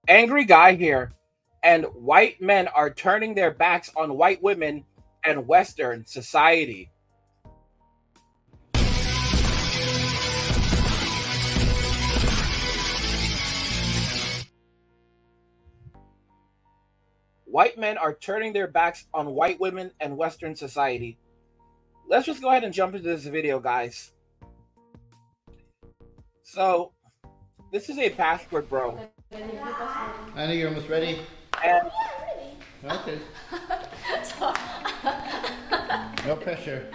Angry guy here, and white men are turning their backs on white women and Western society. White men are turning their backs on white women and Western society. Let's just go ahead and jump into this video, guys. So, this is a passport, bro. I know you're almost ready. And okay. No pressure.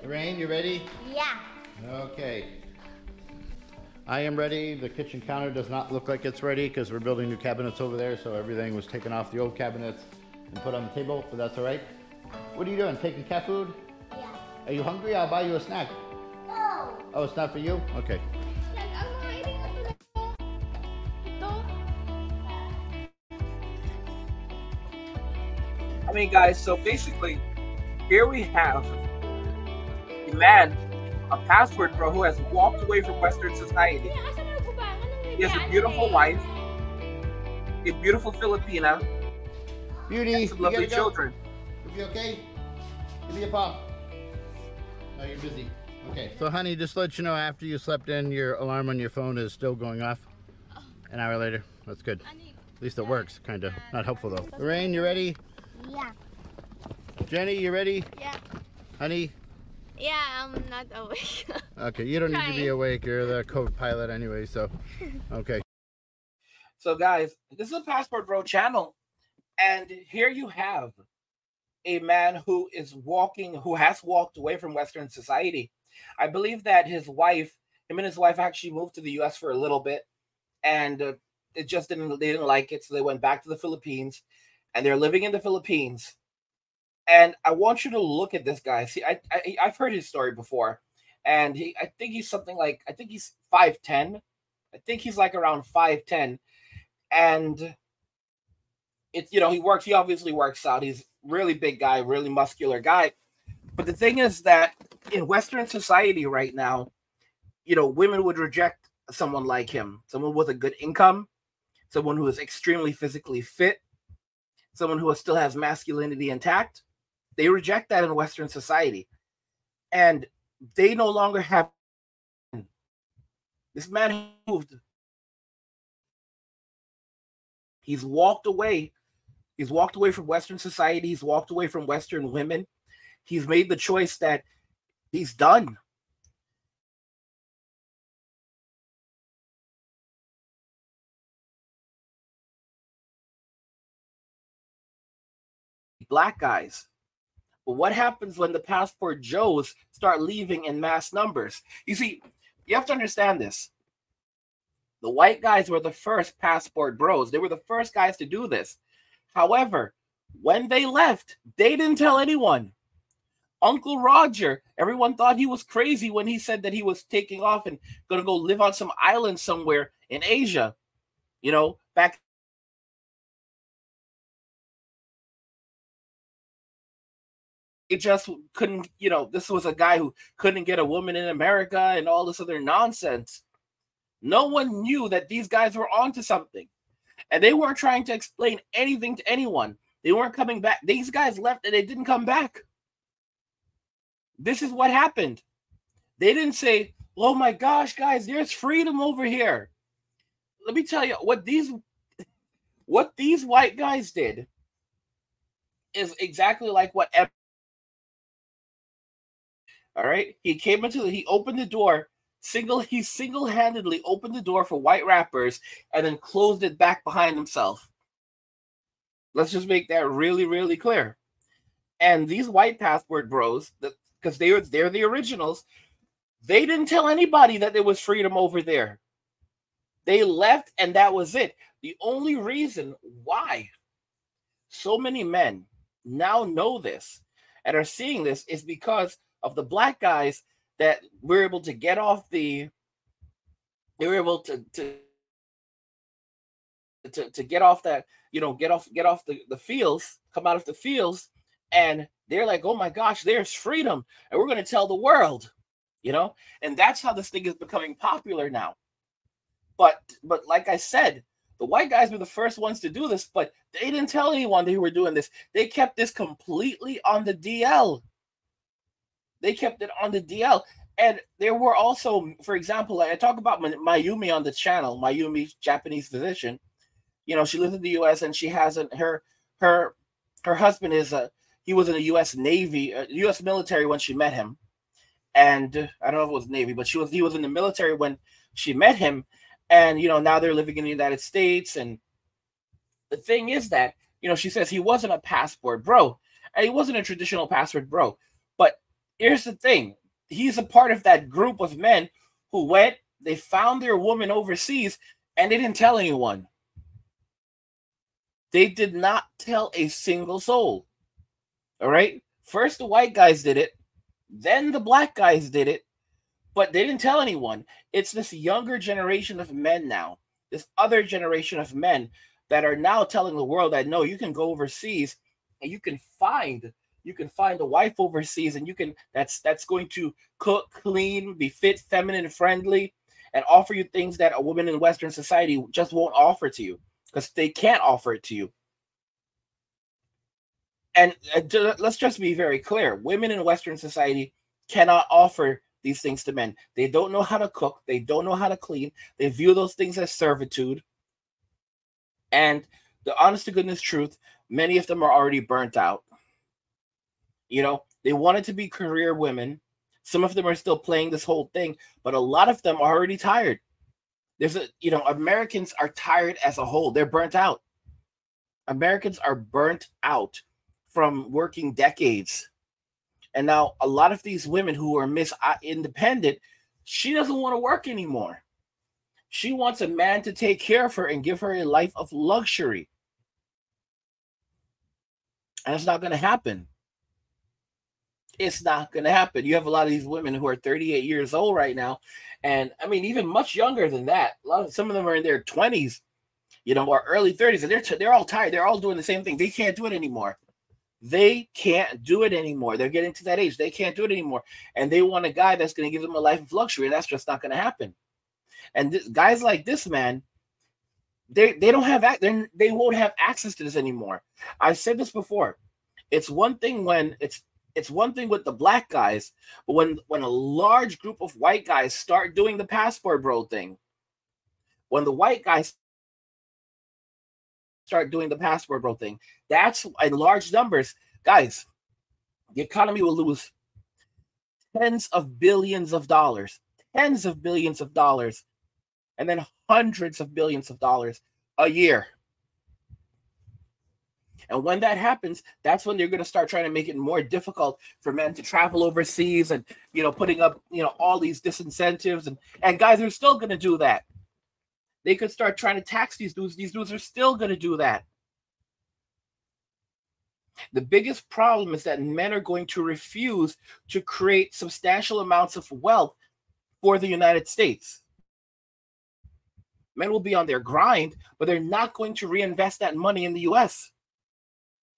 Lorraine, you ready? Yeah. Okay. I am ready. The kitchen counter does not look like it's ready because we're building new cabinets over there, so everything was taken off the old cabinets and put on the table, but that's all right. What are you doing? Taking cat food? Yeah. Are you hungry? I'll buy you a snack. No. Oh, it's not for you? Okay. I mean, guys, so basically, here we have a man, a passport bro, who has walked away from Western society. He has a beautiful wife, a beautiful Filipina, Beauty, and some lovely children. You'll be okay? Give me a paw. No, you're busy. Okay. So, honey, just to let you know, after you slept in, your alarm on your phone is still going off. An hour later. That's good. At least it works, kind of. Not helpful, though. Lorraine, you ready? Yeah. Jenny, you ready? Yeah. Honey? Yeah, I'm not awake. Okay, you don't need to be awake. You're the co-pilot anyway, so. Okay. So, guys, this is a Passport Bro channel. And here you have a man who has walked away from Western society. I believe that him and his wife actually moved to the US for a little bit. And they didn't like it. So they went back to the Philippines. And they're living in the Philippines. And I want you to look at this guy. See, I've heard his story before. And I think he's 5'10". I think he's like around 5'10". And he obviously works out. He's really big guy, really muscular guy. But the thing is that in Western society right now, women would reject someone like him, someone with a good income, someone who is extremely physically fit, someone who still has masculinity intact. They reject that in Western society. And they no longer have. This man moved. He's walked away. He's walked away from Western society. He's walked away from Western women. He's made the choice that he's done. Black guys. But what happens when the Passport Joes start leaving in mass numbers? You see, you have to understand this. The white guys were the first Passport Bros. They were the first guys to do this. However, when they left, they didn't tell anyone. Uncle Roger, everyone thought he was crazy when he said that he was taking off and going to go live on some island somewhere in Asia. Back it just couldn't, this was a guy who couldn't get a woman in America and all this other nonsense. No one knew that these guys were onto something. And they weren't trying to explain anything to anyone. They weren't coming back. These guys left and they didn't come back. This is what happened. They didn't say, oh my gosh, guys, there's freedom over here. Let me tell you, what these white guys did is exactly like what. All right. He opened the door. He single-handedly opened the door for white rappers and then closed it back behind himself. Let's just make that really, really clear. And these white Passport Bros, because they're the originals, they didn't tell anybody that there was freedom over there. They left, and that was it. The only reason why so many men now know this and are seeing this is because of the black guys that were able to get off the. They were able to get off that, get off the fields, come out of the fields, and they're like, oh my gosh, there's freedom, and we're going to tell the world, and that's how this thing is becoming popular now. But like I said, The white guys were the first ones to do this, but they didn't tell anyone they were doing this. They kept this completely on the DL. They kept it on the DL. And there were also, for example, like I talk about Mayumi on the channel, Mayumi, Japanese physician. You know, she lives in the U.S. and she has her husband is he was in the U.S. Navy, U.S. military when she met him. And I don't know if it was Navy, but he was in the military when she met him. And, you know, now they're living in the United States. And the thing is that, you know, she says he wasn't a passport bro. And he wasn't a traditional passport bro. But here's the thing. He's a part of that group of men who went, they found their woman overseas, and they didn't tell anyone. They did not tell a single soul. All right? First, the white guys did it. Then the black guys did it. But they didn't tell anyone. It's this younger generation of men now, this other generation of men that are now telling the world that, no, you can go overseas and you can find a wife overseas, and you can that's going to cook, clean, be fit, feminine, friendly, and offer you things that a woman in Western society just won't offer to you because they can't offer it to you. And let's just be very clear. Women in Western society cannot offer these things to men. They don't know how to cook. They don't know how to clean. They view those things as servitude. And the honest to goodness truth, many of them are already burnt out. You know, they wanted to be career women. Some of them are still playing this whole thing, but a lot of them are already tired. Americans are tired as a whole. They're burnt out. Americans are burnt out from working decades. And now a lot of these women who are Miss Independent, she doesn't want to work anymore. She wants a man to take care of her and give her a life of luxury. And it's not going to happen. It's not going to happen. You have a lot of these women who are 38 years old right now. And I mean, even much younger than that. Some of them are in their 20s, you know, or early 30s. And they're all tired. They're all doing the same thing. They can't do it anymore. They can't do it anymore. They're getting to that age. They can't do it anymore. And they want a guy that's going to give them a life of luxury. And that's just not going to happen. And guys like this, man, they don't have they won't have access to this anymore. I've said this before. It's one thing when it's one thing with the black guys, but when a large group of white guys start doing the passport bro thing, when the white guys start doing the passport bro thing, that's in large numbers, guys, the economy will lose tens of billions of dollars, and then hundreds of billions of dollars a year. And when that happens, that's when they're going to start trying to make it more difficult for men to travel overseas and, you know, putting up, you know, all these disincentives. And guys are still going to do that. They could start trying to tax these dudes. These dudes are still going to do that. The biggest problem is that men are going to refuse to create substantial amounts of wealth for the United States. Men will be on their grind, but they're not going to reinvest that money in the U.S.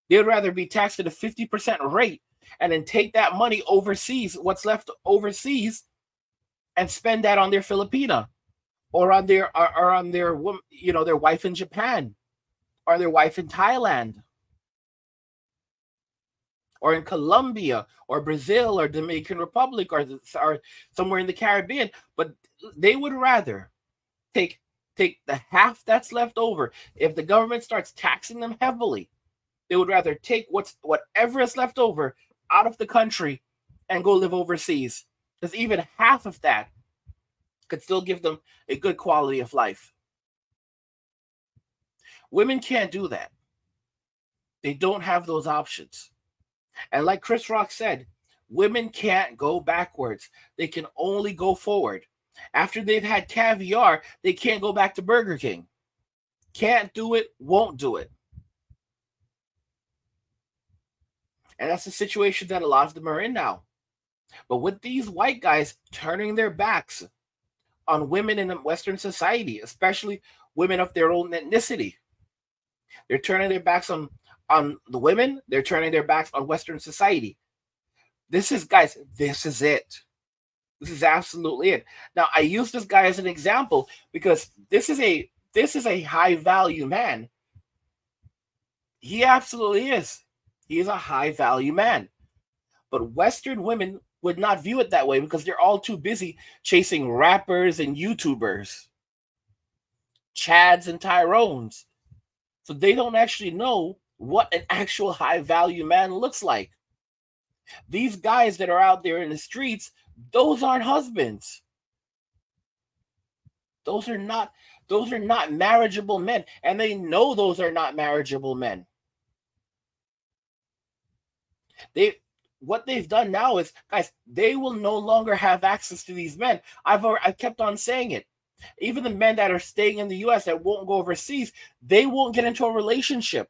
They'd rather be taxed at a 50% rate and then take that money overseas, what's left overseas, and spend that on their Filipina or on their you know, their wife in Japan or their wife in Thailand or in Colombia or Brazil or Dominican Republic or somewhere in the Caribbean. But they would rather take the half that's left over. If the government starts taxing them heavily, they would rather take whatever is left over out of the country and go live overseas. Because even half of that could still give them a good quality of life. Women can't do that. They don't have those options. And like Chris Rock said, women can't go backwards. They can only go forward. After they've had caviar, they can't go back to Burger King. Can't do it, won't do it. And that's the situation that a lot of them are in now. But with these white guys turning their backs on women in Western society, especially women of their own ethnicity, they're turning their backs on the women. They're turning their backs on Western society. This is, guys, this is it. This is absolutely it. Now, I use this guy as an example because this is a This is a high value man. He absolutely is. He is a high value man. But Western women would not view it that way because they're all too busy chasing rappers and YouTubers, Chads and Tyrones. So they don't actually know what an actual high value man looks like. These guys that are out there in the streets, those aren't husbands. Those are not marriageable men, and they know those are not marriageable men. What they've done now is, guys, they will no longer have access to these men. I've kept on saying it. Even the men that are staying in the US that won't go overseas, they won't get into a relationship.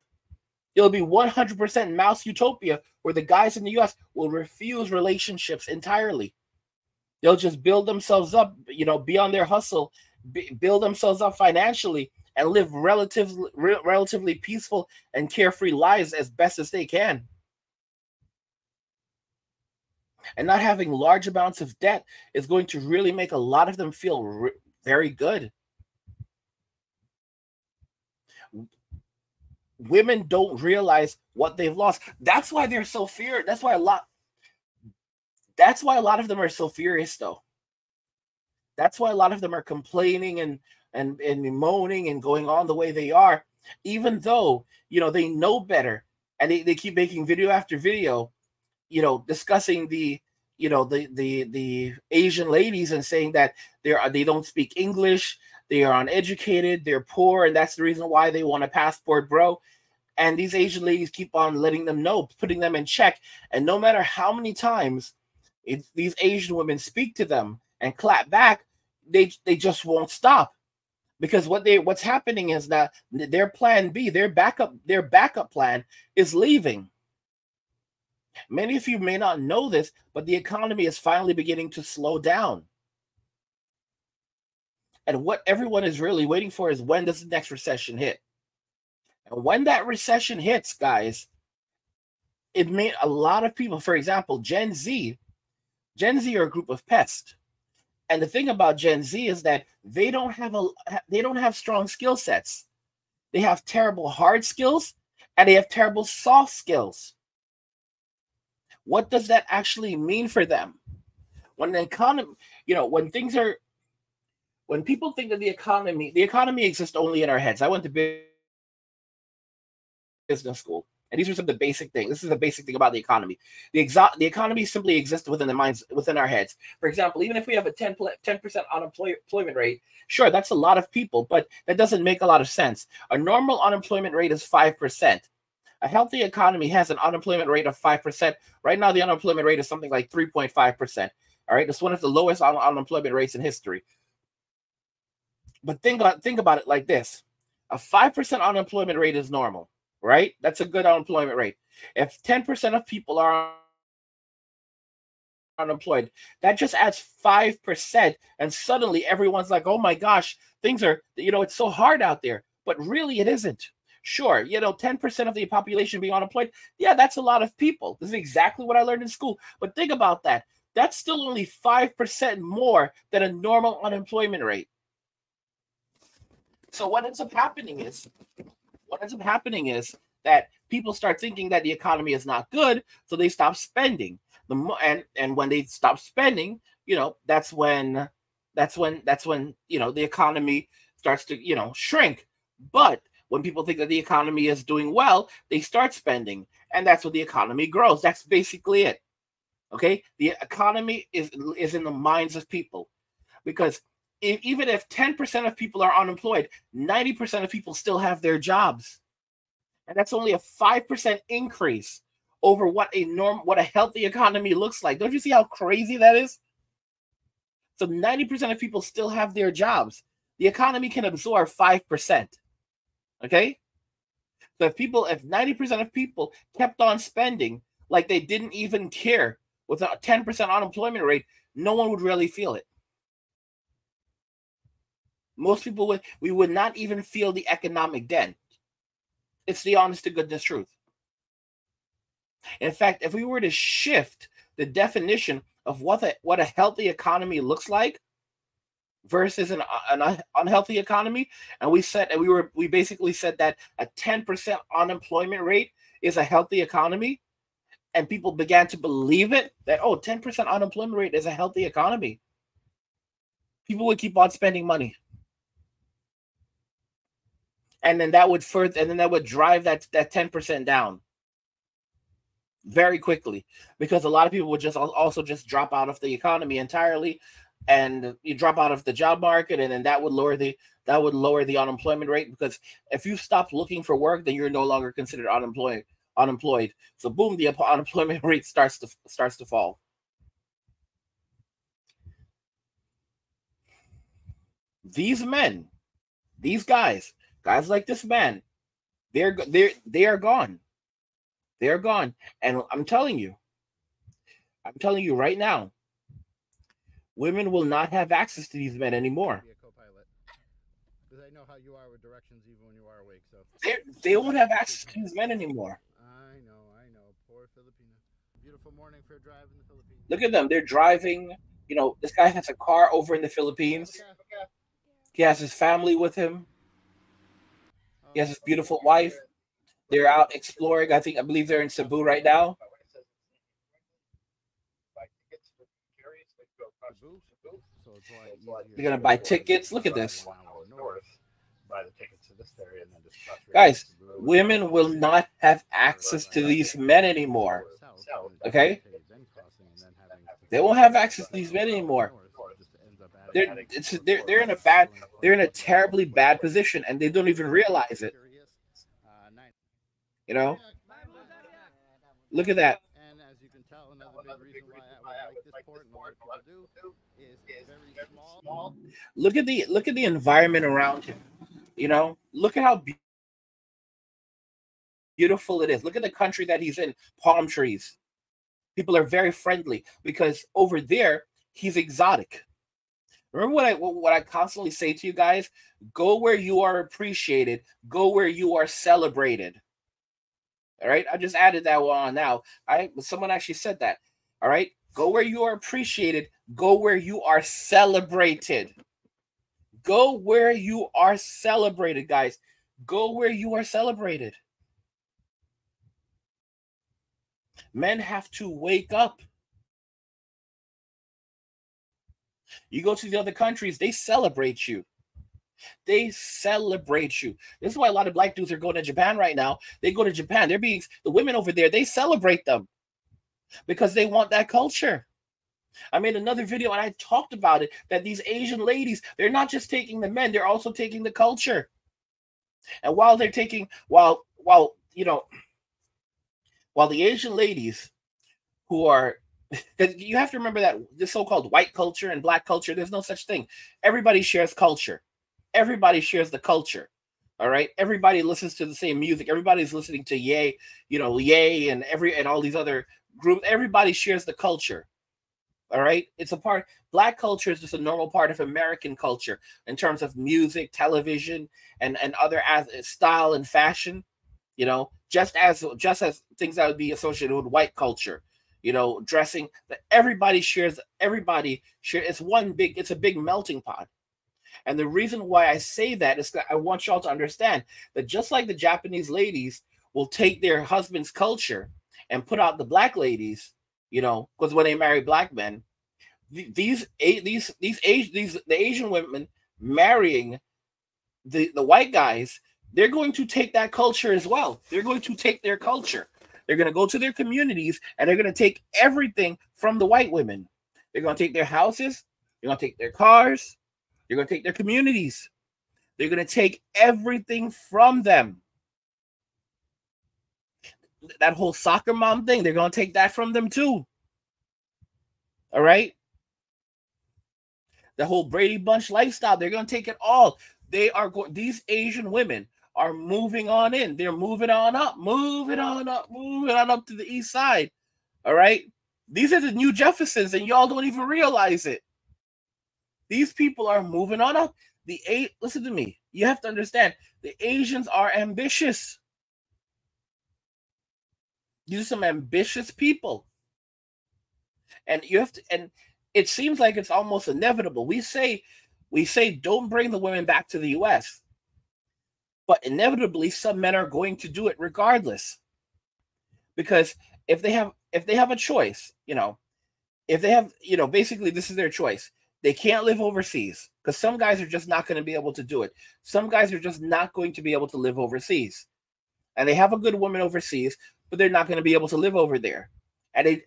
It'll be 100% mouse utopia where the guys in the US will refuse relationships entirely. They'll just build themselves up, be on their hustle, build themselves up financially, and live relatively peaceful and carefree lives as best as they can. And not having large amounts of debt is going to really make a lot of them feel very good. Women don't realize what they've lost. That's why they're so feared. That's why a lot of them are so furious, though. That's why a lot of them are complaining and moaning and going on the way they are, even though they know better, and they keep making video after video, discussing the Asian ladies and saying that they don't speak English, they are uneducated, they're poor, and that's the reason why they want a passport, bro. And these Asian ladies keep on letting them know, putting them in check. And no matter how many times these Asian women speak to them and clap back, they just won't stop. Because what's happening is that their plan B, their backup plan is leaving. Many of you may not know this, but the economy is finally beginning to slow down. And what everyone is really waiting for is, when does the next recession hit? And when that recession hits, guys, it made a lot of people, for example, Gen Z are a group of pests. And the thing about Gen Z is that they don't have strong skill sets. They have terrible hard skills and they have terrible soft skills. What does that actually mean for them? When the economy, when people think that the economy exists only in our heads. I went to business school, and these are some of the basic things. This is the basic thing about the economy. The economy simply exists within the minds, within our heads. For example, even if we have a 10% unemployment rate, sure, that's a lot of people, but that doesn't make a lot of sense. A normal unemployment rate is 5%. A healthy economy has an unemployment rate of 5%. Right now, the unemployment rate is something like 3.5%. All right, it's one of the lowest unemployment rates in history. But think about it like this: a 5% unemployment rate is normal, right? That's a good unemployment rate. If 10% of people are unemployed, that just adds 5%, and suddenly everyone's like, "Oh my gosh, things are, it's so hard out there." But really, it isn't. Sure, 10% of the population being unemployed, yeah, that's a lot of people. This is exactly what I learned in school. But think about that. That's still only 5% more than a normal unemployment rate. So what ends up happening is that people start thinking that the economy is not good, so they stop spending. And when they stop spending, that's when the economy starts to shrink. But when people think that the economy is doing well, they start spending, and that's when the economy grows. That's basically it. Okay, the economy is in the minds of people, because even if 10% of people are unemployed, 90% of people still have their jobs, and that's only a 5% increase over what a healthy economy looks like. Don't you see how crazy that is? So 90% of people still have their jobs. The economy can absorb 5%. Okay, so if 90% of people kept on spending like they didn't even care, with a 10% unemployment rate, no one would really feel it. Most people we would not even feel the economic dent. It's the honest to goodness truth. In fact, if we were to shift the definition of what a healthy economy looks like, versus an unhealthy economy. And we basically said that a 10% unemployment rate is a healthy economy. And people began to believe it, that, oh, 10% unemployment rate is a healthy economy. People would keep on spending money. And then that would drive that 10% down very quickly, because a lot of people would just also just drop out of the economy entirely, and you drop out of the job market, and then that would lower the unemployment rate, because if you stop looking for work, then you're no longer considered unemployed. So boom, the unemployment rate starts to fall. These men, these guys like this man, they are gone. They are gone. And I'm telling you right now, women will not have access to these men anymore. Be a co-pilot. Because I know how you are with directions even when you are awake. So they won't have access to these men anymore. I know. Poor Filipina. Beautiful morning for a drive in the Philippines. Look at them. They're driving. You know, this guy has a car over in the Philippines. He has his family with him. He has his beautiful wife. They're out exploring. I believe they're in Cebu right now. They're gonna buy tickets. Look at this. Guys, women will not have access to these men anymore. Okay? They won't have access to these men anymore. They're in a terribly bad position, and they don't even realize it. You know? Look at that. And as you can tell, another big reason why I like this port and what people do is very small. Look at the environment around him. You know, look at how beautiful it is. Look at the country that he's in. Palm trees. People are very friendly, because over there he's exotic. Remember what I constantly say to you guys? Go where you are appreciated. Go where you are celebrated. All right, I just added that one on now. Someone actually said that. All right, go where you are appreciated. Go where you are celebrated. Go where you are celebrated, guys. Go where you are celebrated. Men have to wake up. You go to the other countries, they celebrate you. They celebrate you. This is why a lot of black dudes are going to Japan right now. They go to Japan. The women over there, they celebrate them because they want that culture. I made another video and I talked about it, that these Asian ladies, they're not just taking the men, they're also taking the culture. And while the Asian ladies who are, because you have to remember that this so-called white culture and black culture, there's no such thing. Everybody shares culture. Everybody shares the culture. All right. Everybody listens to the same music. Everybody's listening to Ye and all these other groups. Everybody shares the culture. All right. It's a part. Black culture is just a normal part of American culture in terms of music, television, and other style and fashion. You know, just as things that would be associated with white culture. You know, dressing. Everybody shares. It's a big melting pot. And the reason why I say that is that I want y'all to understand that just like the Japanese ladies will take their husband's culture and put out the black ladies, you know, because when they marry black men, the Asian women marrying the white guys, they're going to take that culture as well. They're going to take their culture. They're going to go to their communities and they're going to take everything from the white women. They're going to take their houses. They're going to take their cars. They're going to take their communities. They're going to take everything from them. That whole soccer mom thing, they're going to take that from them too. All right? The whole Brady Bunch lifestyle, they're going to take it all. These Asian women are moving on in. They're moving on up to the east side. All right? These are the new Jeffersons, and y'all don't even realize it. These people are moving on up. Listen to me. You have to understand, the Asians are ambitious. These are some ambitious people. And and it seems like it's almost inevitable. We say We say don't bring the women back to the US, but inevitably some men are going to do it regardless. Because if they have a choice, if they have, basically this is their choice. They can't live overseas because some guys are just not going to be able to do it. Some guys are just not going to be able to live overseas. And they have a good woman overseas, but they're not going to be able to live over there. And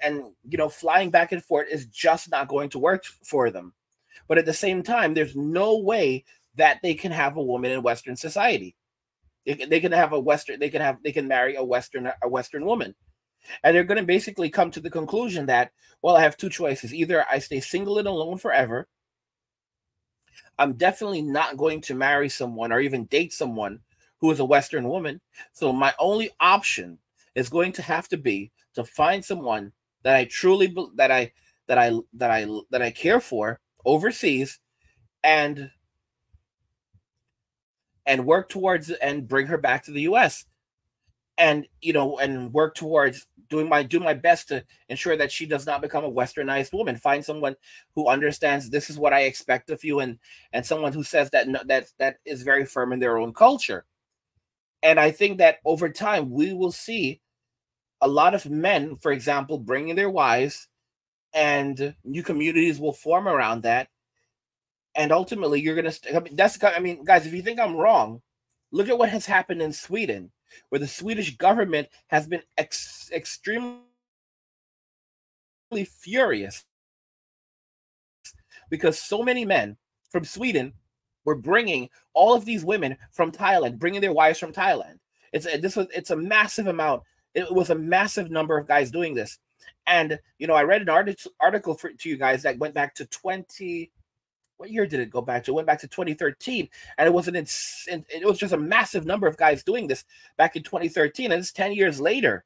flying back and forth is just not going to work for them. But at the same time, there's no way that they can have a woman in Western society. They can have a Western. They can marry a Western woman, and they're going to basically come to the conclusion that, well, I have two choices: either I stay single and alone forever. I'm definitely not going to marry someone or even date someone who is a Western woman. So my only option is going to have to be to find someone that I truly that I care for overseas, and work towards and bring her back to the US, and work towards do my best to ensure that she does not become a westernized woman. Find someone who understands this is what I expect of you, and someone who says that is very firm in their own culture. And I think that over time we will see a lot of men, for example, bringing their wives, and new communities will form around that. And ultimately, you're going to, guys, if you think I'm wrong, look at what has happened in Sweden, where the Swedish government has been extremely furious because so many men from Sweden were bringing all of these women from Thailand, bringing their wives from Thailand. It's a massive amount. It was a massive number of guys doing this. And, I read an article to you guys that went back to what year did it go back to? It went back to 2013. And it was just a massive number of guys doing this back in 2013. And it's 10 years later.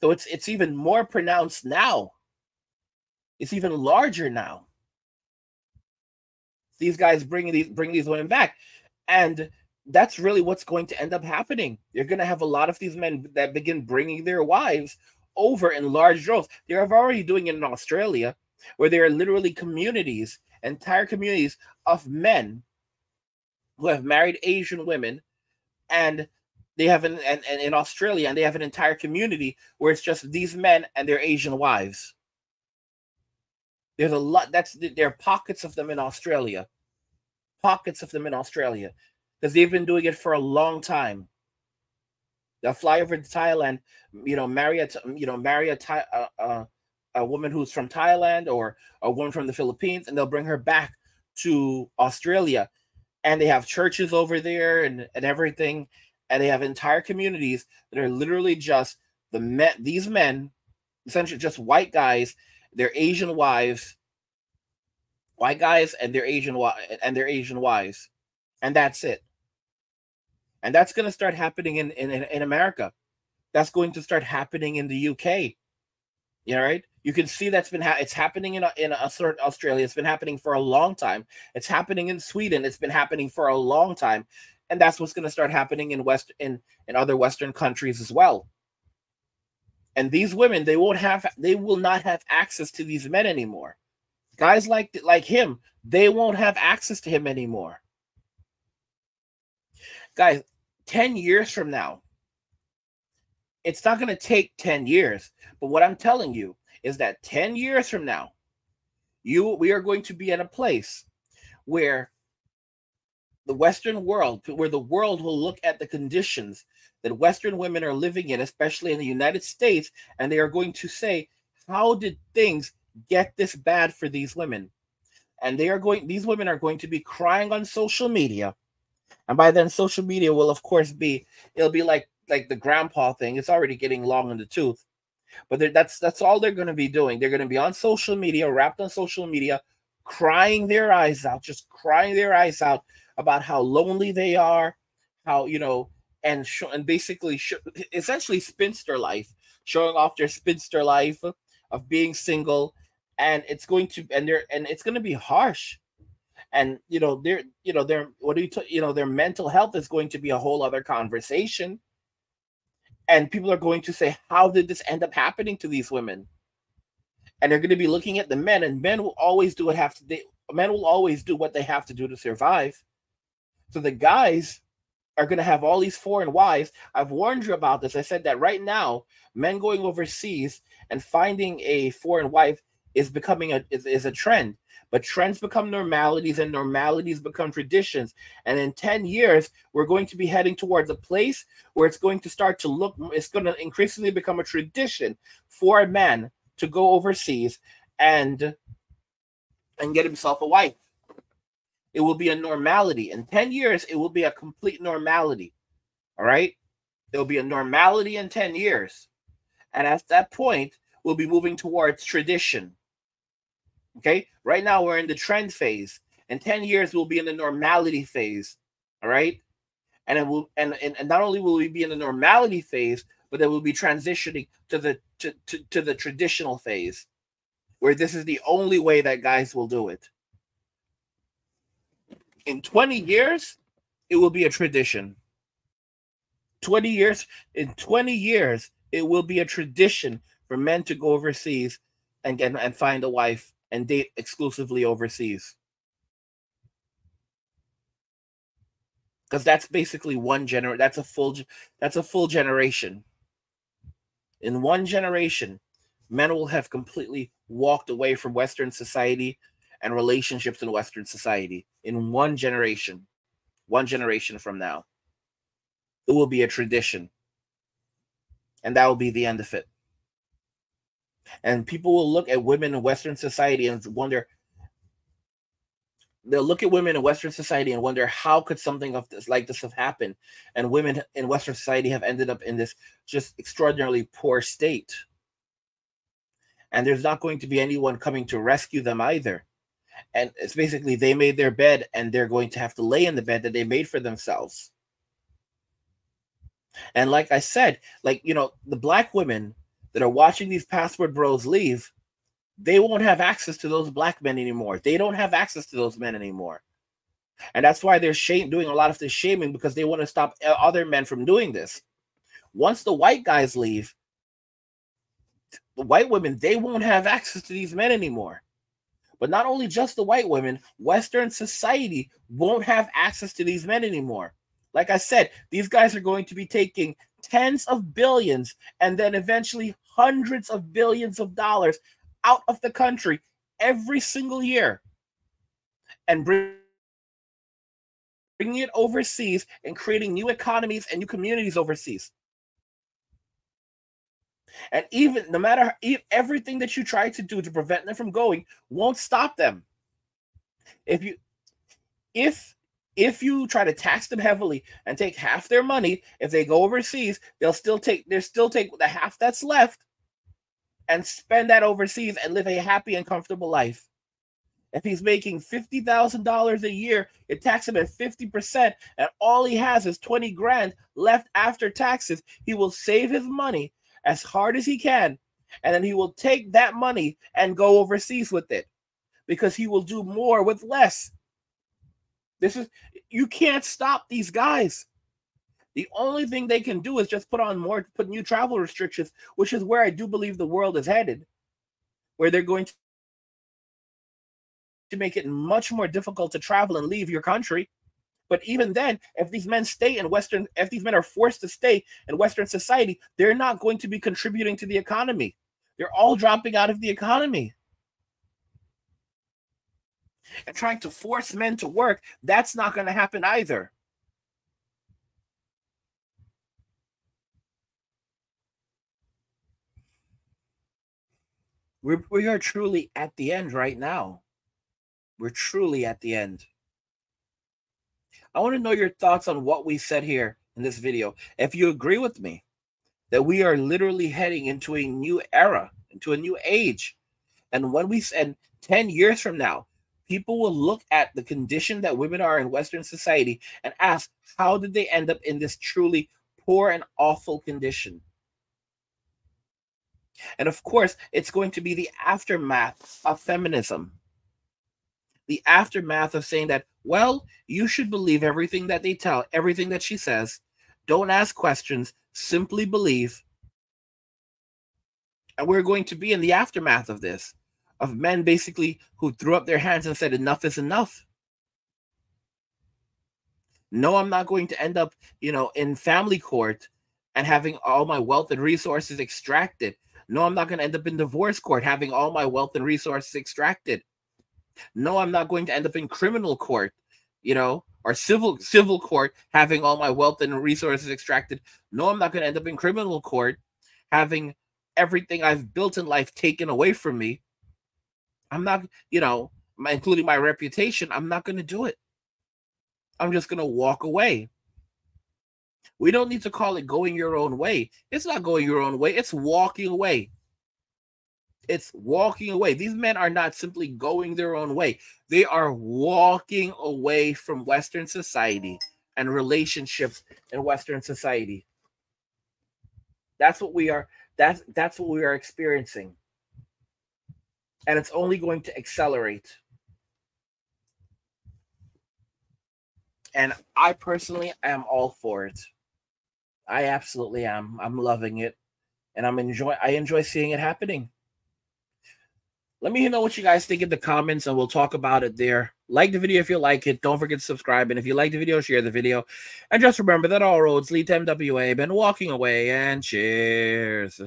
So it's even more pronounced now. It's even larger now. These guys bring these women back. And that's really what's going to end up happening. You're going to have a lot of these men that begin bringing their wives over in large droves. They're already doing it in Australia, where there are literally communities, entire communities of men who have married Asian women, and they have in Australia, and they have an entire community where it's just these men and their Asian wives. There's a lot. There are pockets of them in Australia, because they've been doing it for a long time. They'll fly over to Thailand, marry a woman who's from Thailand or a woman from the Philippines, and they'll bring her back to Australia. And they have churches over there and everything. And they have entire communities that are literally just these men, essentially just white guys, their Asian wives, white guys and their Asian wives. And that's it. And that's going to start happening in America. That's going to start happening in the UK. Right? You can see it's happening in Australia. It's been happening for a long time. It's happening in Sweden. It's been happening for a long time. And that's what's going to start happening in other Western countries as well. And these women, they will not have access to these men anymore. Guys like him, they won't have access to him anymore. Guys, 10 years from now, it's not going to take 10 years. But what I'm telling you is that 10 years from now, we are going to be in a place where the Western world, where the world will look at the conditions that Western women are living in, especially in the United States, and they are going to say, how did things get this bad for these women? And these women are going to be crying on social media. And by then, social media will, of course, it'll be like the grandpa thing. It's already getting long in the tooth. But that's all they're going to be doing. They're going to be on social media, wrapped on social media, crying their eyes out about how lonely they are, how, and basically essentially spinster life, showing off their spinster life of being single. And it's going to be harsh. And their mental health is going to be a whole other conversation. And people are going to say, how did this end up happening to these women? And they're going to be looking at the men, and men will always do what men will always do what they have to do to survive. So the guys are going to have all these foreign wives. I've warned you about this. I said that right now, men going overseas and finding a foreign wife is becoming a trend. But trends become normalities, and normalities become traditions. And in 10 years, we're going to be heading towards a place where it's going to start to look, it's going to increasingly become a tradition for a man to go overseas and get himself a wife. It will be a normality. In 10 years, it will be a complete normality. All right? It will be a normality in 10 years. And at that point, we'll be moving towards tradition. Okay? Right now, we're in the trend phase. In 10 years, we'll be in the normality phase. All right? And it will, and not only will we be in the normality phase, but then we'll be transitioning to the traditional phase, where this is the only way that guys will do it. In 20 years, it will be a tradition. 20 years, in 20 years, it will be a tradition for men to go overseas and find a wife and date exclusively overseas. Because that's basically one generation. That's a full generation. In one generation, men will have completely walked away from Western society and relationships in Western society. In one generation from now, it will be a tradition. And that will be the end of it. And people will look at women in Western society and wonder, they'll look at women in Western society and wonder, how could something of this like this have happened? And women in Western society have ended up in this just extraordinarily poor state. And there's not going to be anyone coming to rescue them either. And it's basically, they made their bed and they're going to have to lay in the bed that they made for themselves. And like I said, like, you know, the black women that are watching these passport bros leave, they won't have access to those black men anymore. They don't have access to those men anymore. And that's why they're doing a lot of this shaming, because they want to stop other men from doing this. Once the white guys leave, the white women, they won't have access to these men anymore. But not only just the white women, Western society won't have access to these men anymore. Like I said, these guys are going to be taking tens of billions and then eventually hundreds of billions of dollars out of the country every single year and bringing it overseas and creating new economies and new communities overseas. And even no matter everything that you try to do to prevent them from going won't stop them. If you try to tax them heavily and take half their money, if they go overseas, they'll still take the half that's left and spend that overseas and live a happy and comfortable life. If he's making $50,000 a year, you tax him at 50%, and all he has is 20 grand left after taxes. He will save his money as hard as he can, and then he will take that money and go overseas with it, because he will do more with less. You can't stop these guys. The only thing they can do is just put new travel restrictions, which is where I do believe the world is headed, where they're going to make it much more difficult to travel and leave your country. But even then, if these men are forced to stay in Western society, they're not going to be contributing to the economy. They're all dropping out of the economy. And trying to force men to work, that's not going to happen either. We are truly at the end right now. We're truly at the end. I want to know your thoughts on what we said here in this video. If you agree with me that we are literally heading into a new era, into a new age, and when we said 10 years from now, people will look at the condition that women are in Western society and ask, how did they end up in this truly poor and awful condition? And of course, it's going to be the aftermath of feminism. The aftermath of saying that, well, you should believe everything that they tell, everything that she says. Don't ask questions, simply believe. And we're going to be in the aftermath of this, of men basically who threw up their hands and said enough is enough. No, I'm not going to end up, in family court and having all my wealth and resources extracted. No, I'm not going to end up in divorce court having all my wealth and resources extracted. No, I'm not going to end up in criminal court, or civil court having all my wealth and resources extracted. No, I'm not going to end up in criminal court having everything I've built in life taken away from me. I'm not, including my reputation. I'm not going to do it. I'm just going to walk away. We don't need to call it going your own way. It's not going your own way. It's walking away. It's walking away. These men are not simply going their own way. They are walking away from Western society and relationships in Western society. That's what we are. That's what we are experiencing. And it's only going to accelerate. And I personally am all for it. I absolutely am. I'm loving it. And I enjoy seeing it happening. Let me know what you guys think in the comments, and we'll talk about it there. Like the video if you like it. Don't forget to subscribe. And if you like the video, share the video. And just remember that all roads lead to MWA. Been walking away, and cheers.